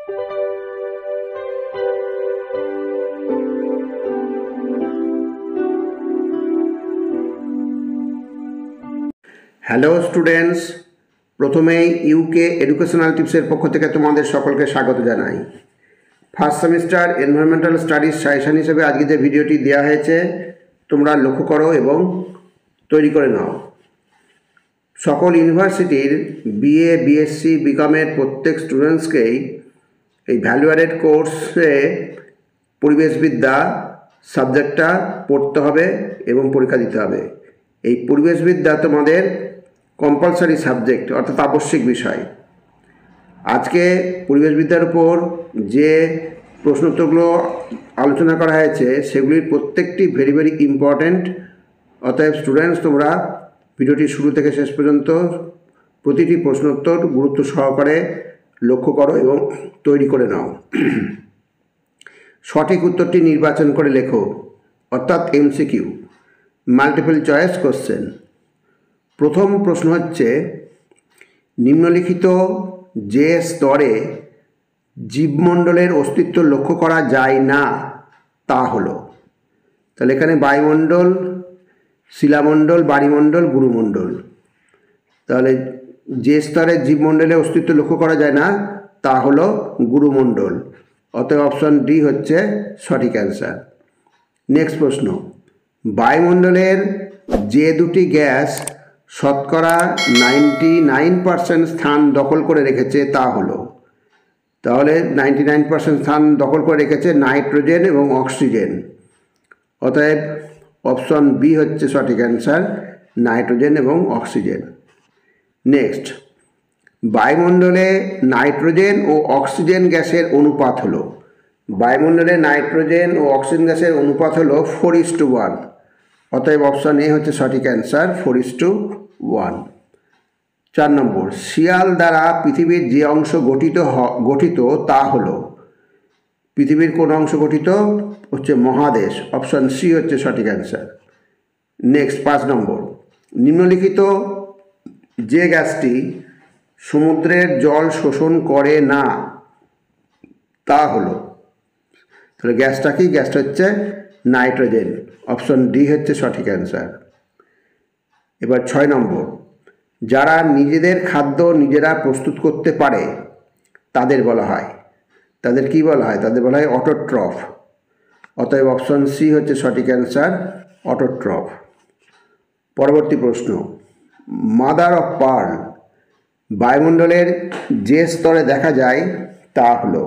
Hello students, প্রথমেই UK educational টিপসের পক্ষ থেকে তোমাদের সকলকে স্বাগত জানাই। First semester environmental studies suggestion হিসেবে আজকে যে ভিডিওটি দেওয়া হয়েছে তোমরা লক্ষ্য করো এবং তৈরি করে নাও। সকল ইউনিভার্সিটির বিএ, বিএসসি, বিকমের প্রত্যেক স্টুডেন্টসকেই এই ভ্যালু অ্যাডেড কোর্সে পরিবেশবিদ্যা সাবজেক্টটা পড়তে হবে এবং পরীক্ষা দিতে হবে। এই পরিবেশবিদ্যা তোমাদের কম্পালসারি সাবজেক্ট, অর্থাৎ আবশ্যিক বিষয়। আজকে পরিবেশবিদ্যার উপর যে প্রশ্নোত্তরগুলো আলোচনা করা হয়েছে সেগুলির প্রত্যেকটি ভেরি ভেরি ইম্পর্ট্যান্ট। অতএব স্টুডেন্টস, তোমরা ভিডিওটি শুরু থেকে শেষ পর্যন্ত প্রতিটি প্রশ্নোত্তর গুরুত্ব সহকারে লক্ষ্য করো এবং তৈরি করে নাও। সঠিক উত্তরটি নির্বাচন করে লেখো, অর্থাৎ এমসিকিউ, মাল্টিপল চয়েস কোশ্চেন। প্রথম প্রশ্ন হচ্ছে, নিম্নলিখিত যে স্তরে জীবমণ্ডলের অস্তিত্ব লক্ষ্য করা যায় না তা হলো। তাহলে এখানে বায়ুমণ্ডল, শিলামণ্ডল, বাড়িমণ্ডল, গুরুমণ্ডল। তাহলে যে স্তরে জীবমণ্ডলের অস্তিত্ব লক্ষ্য করা যায় না তা হলো গুরুমণ্ডল। অতএব অপশন ডি হচ্ছে সঠিক অ্যান্সার। নেক্সট প্রশ্ন, বায়ুমণ্ডলের যে দুটি গ্যাস শতকরা 99% স্থান দখল করে রেখেছে তা হলো। তাহলে 99% স্থান দখল করে রেখেছে নাইট্রোজেন এবং অক্সিজেন। অতএব অপশন বি হচ্ছে সঠিক অ্যান্সার, নাইট্রোজেন এবং অক্সিজেন। নেক্সট, বায়ুমণ্ডলে নাইট্রোজেন ও অক্সিজেন গ্যাসের অনুপাত হলো। বায়ুমণ্ডলে নাইট্রোজেন ও অক্সিজেন গ্যাসের অনুপাত হলো 4:1। অতএব অপশন এ হচ্ছে সঠিক অ্যান্সার, 4:1। 4 নম্বর, শিয়াল দ্বারা পৃথিবীর যে অংশ গঠিত তা হলো। পৃথিবীর কোন অংশ গঠিত? হচ্ছে মহাদেশ। অপশন সি হচ্ছে সঠিক অ্যান্সার। নেক্সট 5 নম্বর, নিম্নলিখিত যে গ্যাসটি সমুদ্রের জল শোষণ করে না তা হলো। তাহলে গ্যাসটা কি? গ্যাসটা হচ্ছে নাইট্রোজেন। অপশন ডি হচ্ছে সঠিক অ্যান্সার। এবার 6 নম্বর, যারা নিজেদের খাদ্য নিজেরা প্রস্তুত করতে পারে তাদের বলা হয়। তাদের কি বলা হয়? তাদের বলা হয় অটোট্রফ। অতএব অপশন সি হচ্ছে সঠিক অ্যান্সার, অটোট্রফ। পরবর্তী প্রশ্ন, মাদার অফ পার্ল বায়ুমণ্ডলের যে স্তরে দেখা যায় তা হলো।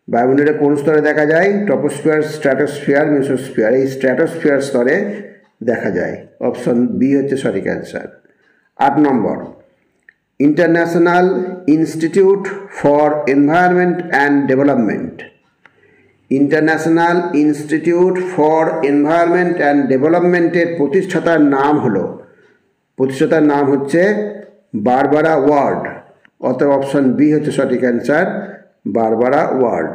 বায়ুমণ্ডলের কোন স্তরে দেখা যায়? Troposphere, stratosphere, mesosphere. এই স্ট্র্যাটোস্ফিয়ার স্তরে দেখা যায়। অপশন বি হচ্ছে সঠিক answer. 8 number, international institute for environment and development. International institute for environment and ডেভেলপমেন্টের প্রতিষ্ঠাতার নাম হলো। প্রতিষ্ঠাতার নাম হচ্ছে বারবারা ওয়ার্ড। অতএব অপশন বি হচ্ছে সঠিক অ্যান্সার, বারবারা ওয়ার্ড।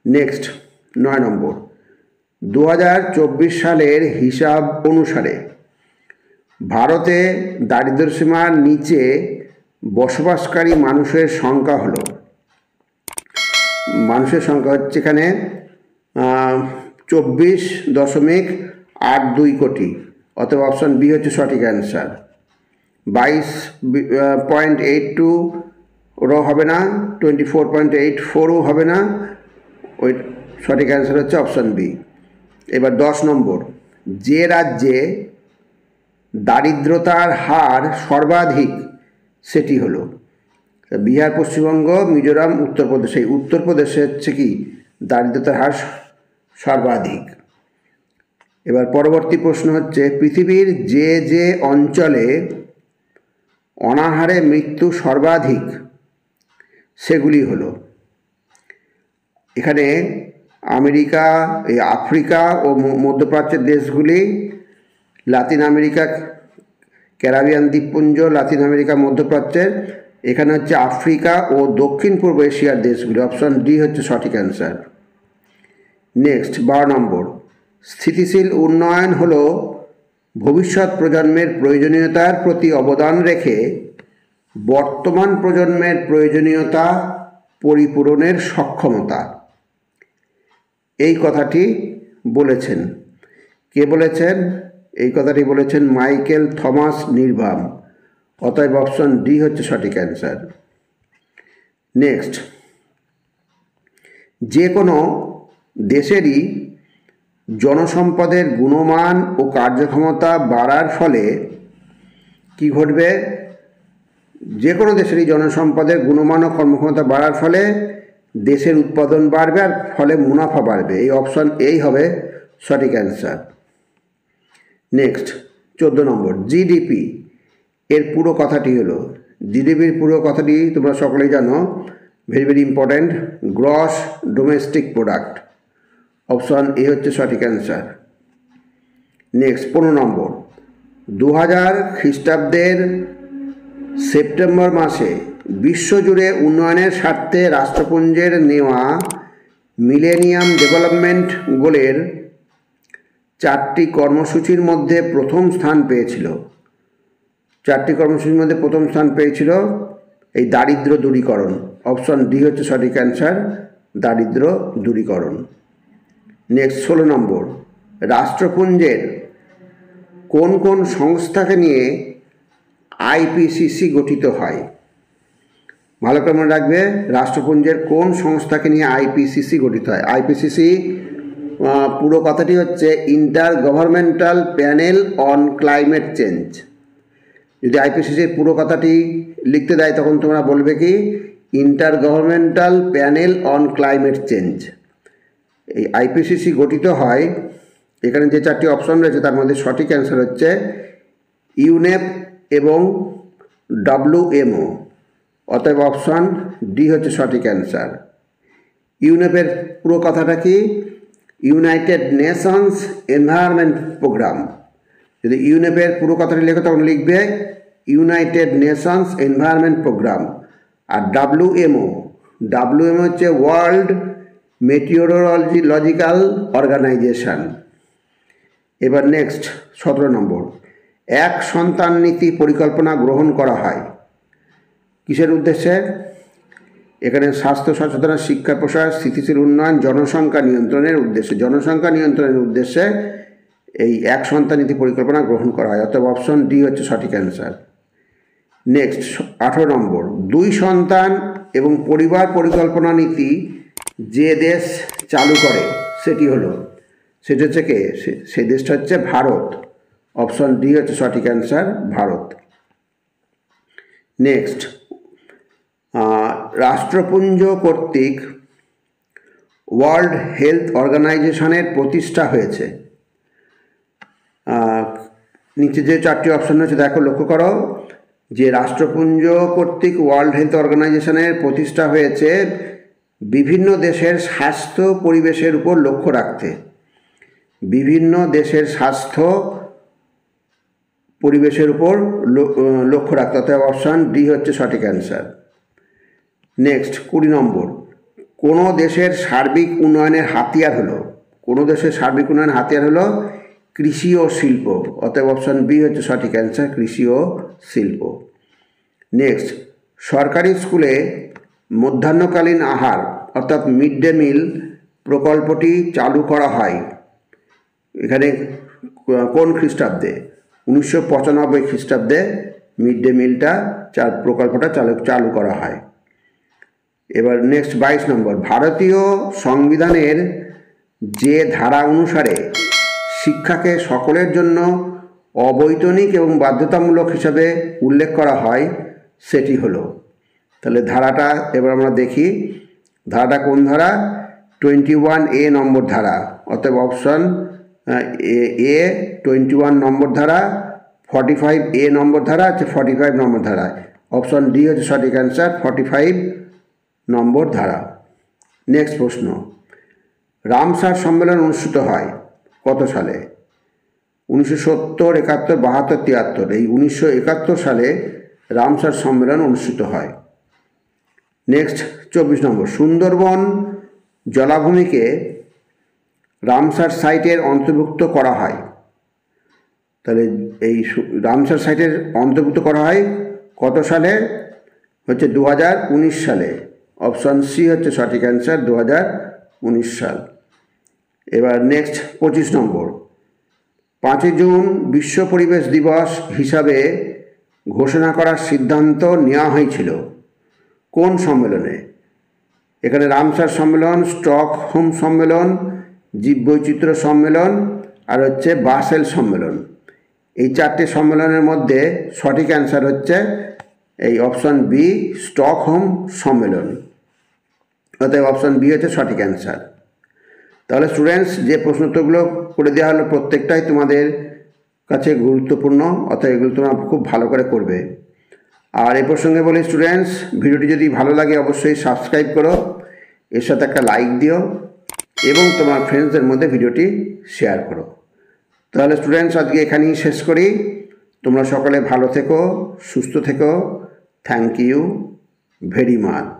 নেক্সট 9 নম্বর, 2024 সালের হিসাব অনুসারে ভারতে দারিদ্র্যসীমার নিচে বসবাসকারী মানুষের সংখ্যা হলো। মানুষের সংখ্যা হচ্ছে এখানে 24.82 কোটি। অতএব অপশন বি হচ্ছে সঠিক অ্যান্সার। 22.82 হবে না, 24.84 হবে না, ওই সঠিক অ্যান্সার হচ্ছে অপশন বি। এবার 10 নম্বর, যে রাজ্যে দারিদ্রতার হার সর্বাধিক সেটি হলো। বিহার, পশ্চিমবঙ্গ, মিজোরাম, উত্তরপ্রদেশ। এই উত্তরপ্রদেশে হচ্ছে কি দারিদ্রতার হার সর্বাধিক। এবার পরবর্তী প্রশ্ন হচ্ছে, পৃথিবীর যে যে অঞ্চলে অনাহারে মৃত্যু সর্বাধিক সেগুলি হলো। এখানে আমেরিকা, আফ্রিকা ও মধ্যপ্রাচ্যের দেশগুলি, লাতিন আমেরিকা, ক্যারিবিয়ান দ্বীপপুঞ্জ, লাতিন আমেরিকা, মধ্যপ্রাচ্যের, এখানে হচ্ছে আফ্রিকা ও দক্ষিণ পূর্ব এশিয়ার দেশগুলি। অপশন ডি হচ্ছে সঠিক অ্যান্সার। নেক্সট 12 নম্বর, স্থিতিশীল উন্নয়ন হলো ভবিষ্যৎ প্রজন্মের প্রয়োজনীয়তার প্রতি অবদান রেখে বর্তমান প্রজন্মের প্রয়োজনীয়তা পরিপূরণের সক্ষমতা। এই কথাটি বলেছেন কে বলেছেন? এই কথাটি বলেছেন মাইকেল থমাস নির্বাম। অতএব অপশন ডি হচ্ছে সঠিক অ্যান্সার। নেক্সট, যে কোনো দেশেরই জনসম্পদের গুণমান ও কার্যক্ষমতা বাড়ার ফলে কি ঘটবে? যে কোনো দেশেরই জনসম্পদের গুণমান ও কর্মক্ষমতা বাড়ার ফলে দেশের উৎপাদন বাড়বে আর ফলে মুনাফা বাড়বে। এই অপশন এই হবে সঠিক অ্যান্সার। নেক্সট 14 নম্বর, জিডিপি এর পুরো কথাটি হলো, জিডিপির পুরো কথাটি তোমরা সকলেই জানো, very very important, gross domestic product. Option A হচ্ছে সঠিক অ্যান্সার। নেক্সট 15 নম্বর, 2000 খ্রিস্টাব্দের সেপ্টেম্বর মাসে বিশ্বজুড়ে উন্নয়নের স্বার্থে রাষ্ট্রপুঞ্জের নেওয়া মিলেনিয়াম ডেভেলপমেন্ট গোলের 4টি কর্মসূচির মধ্যে প্রথম স্থান পেয়েছিল। 4টি কর্মসূচির মধ্যে প্রথম স্থান পেয়েছিল এই দারিদ্র দূরীকরণ। অপশন ডি হচ্ছে সঠিক অ্যান্সার, দারিদ্র দূরীকরণ। নেক্সট 16 নম্বর, রাষ্ট্রপুঞ্জের কোন কোন সংস্থাকে নিয়ে আইপিসিসি গঠিত হয়? ভালো করে মনে রাখবে, রাষ্ট্রপুঞ্জের কোন সংস্থাকে নিয়ে আইপিসিসি গঠিত হয়? আইপিসিসি পুরো কথাটি হচ্ছে inter governmental panel on climate change. যদি আইপিসিসির পুরো কথাটি লিখতে দেয় তখন তোমরা বলবে কি inter governmental panel on climate change. এই আইপিসিসি গঠিত হয়, এখানে যে 4টি অপশন রয়েছে তার মধ্যে সঠিক অ্যান্সার হচ্ছে ইউনেপ এবং ডব্লিউএমও। অতএব অপশন ডি হচ্ছে সঠিক অ্যান্সার। ইউনেপের পুরো কথাটা কি? United Nations Environment Programme. যদি ইউনেপের পুরো কথাটি লেখো তখন লিখবে ইউনাইটেড নেশনস এনভায়রনমেন্ট প্রোগ্রাম। আর ডব্লিউএমও হচ্ছে ওয়ার্ল্ড মেটিওরোলজিক্যাল অর্গানাইজেশন। এবার নেক্সট 17 নম্বর, এক সন্তান নীতি পরিকল্পনা গ্রহণ করা হয় কিসের উদ্দেশ্যে? এখানে স্বাস্থ্য সচেতনতা, শিক্ষা প্রসার, স্থিতিশীল উন্নয়ন, জনসংখ্যা নিয়ন্ত্রণের উদ্দেশ্যে। জনসংখ্যা নিয়ন্ত্রণের উদ্দেশ্যে এই এক সন্তান নীতি পরিকল্পনা গ্রহণ করা হয়। অর্থাৎ অপশন ডি হচ্ছে সঠিক অ্যান্সার। নেক্সট 18 নম্বর, 2 সন্তান এবং পরিবার পরিকল্পনা নীতি যে দেশ চালু করে সেটি হচ্ছে কে? সেই দেশটা হচ্ছে ভারত। অপশন ডি হচ্ছে সঠিক অ্যান্সার, ভারত। নেক্সট, রাষ্ট্রপুঞ্জ কর্তৃক ওয়ার্ল্ড হেলথ অর্গানাইজেশনের প্রতিষ্ঠা হয়েছে। নিচে যে 4টি অপশন রয়েছে দেখো, লক্ষ্য করো যে রাষ্ট্রপুঞ্জ কর্তৃক ওয়ার্ল্ড হেলথ অর্গানাইজেশনের প্রতিষ্ঠা হয়েছে বিভিন্ন দেশের স্বাস্থ্য পরিবেশের উপর লক্ষ্য রাখতে। বিভিন্ন দেশের স্বাস্থ্য পরিবেশের উপর লক্ষ্য রাখতে। অর্থাৎ অপশন ডি হচ্ছে সঠিক অ্যান্সার। নেক্সট 20 নম্বর, কোনো দেশের সার্বিক উন্নয়নের হাতিয়ার হলো, কোনো দেশের সার্বিক উন্নয়নের হাতিয়ার হলো কৃষি ও শিল্প। অতএব অপশন বি হচ্ছে সঠিক অ্যান্সার, কৃষি ও শিল্প। নেক্সট, সরকারি স্কুলে মধ্যাহ্নকালীন আহার অর্থাৎ মিড ডে মিল প্রকল্পটি চালু করা হয় এখানে কোন খ্রিস্টাব্দে? 1995 খ্রিস্টাব্দে মিড ডে মিলটা প্রকল্পটা চালু করা হয়। এবার নেক্সট 22 নম্বর, ভারতীয় সংবিধানের যে ধারা অনুসারে শিক্ষাকে সকলের জন্য অবৈতনিক এবং বাধ্যতামূলক হিসাবে উল্লেখ করা হয় সেটি হলো, তাহলে ধারাটা এবার আমরা দেখি ধারাটা কোন ধারা? 21A নম্বর ধারা। অতএব অপশন এ 21 নম্বর ধারা, 45A নম্বর ধারা হচ্ছে 45 নম্বর ধারা। অপশন ডি হচ্ছে সঠিক অ্যান্সার, 45 নম্বর ধারা। নেক্সট প্রশ্ন, রামসার সম্মেলন অনুষ্ঠিত হয় কত সালে? 1970, 71, 72, 73। এই 1971 সালে রামসার সম্মেলন অনুষ্ঠিত হয়। নেক্সট 24 নম্বর, সুন্দরবন জলাভূমিকে রামসার সাইটের অন্তর্ভুক্ত করা হয়। তাহলে এই রামসার সাইটের অন্তর্ভুক্ত করা হয় কত সালে? হচ্ছে 2019 সালে। অপশান সি হচ্ছে সঠিক অ্যান্সার 2019 সাল। এবার নেক্সট 25 নম্বর, 5 জুন বিশ্ব পরিবেশ দিবস হিসাবে ঘোষণা করার সিদ্ধান্ত নেওয়া হয়েছিল কোন সম্মেলনে? এখানে রামসার সম্মেলন, স্টকহোম সম্মেলন, জীববৈচিত্র্য সম্মেলন আর হচ্ছে বাসেল সম্মেলন। এই 4টে সম্মেলনের মধ্যে সঠিক অ্যান্সার হচ্ছে এই অপশান বি, স্টকহোম সম্মেলন। অতএব অপশান বি হচ্ছে সঠিক অ্যান্সার। তাহলে স্টুডেন্টস, যে প্রশ্ন উত্তরগুলো করে দেওয়া হলো প্রত্যেকটাই তোমাদের কাছে গুরুত্বপূর্ণ, অতএব এগুলো তোমরা খুব ভালো করে করবে। আর এই প্রসঙ্গে বলি স্টুডেন্টস, ভিডিওটি যদি ভালো লাগে অবশ্যই সাবস্ক্রাইব করো, এর সাথে একটা লাইক দিও এবং তোমার ফ্রেন্ডসদের মধ্যে ভিডিওটি শেয়ার করো। তাহলে স্টুডেন্টস, আজকে এখানেই শেষ করি। তোমরা সকলে ভালো থেকো, সুস্থ থেকো। Thank you very much.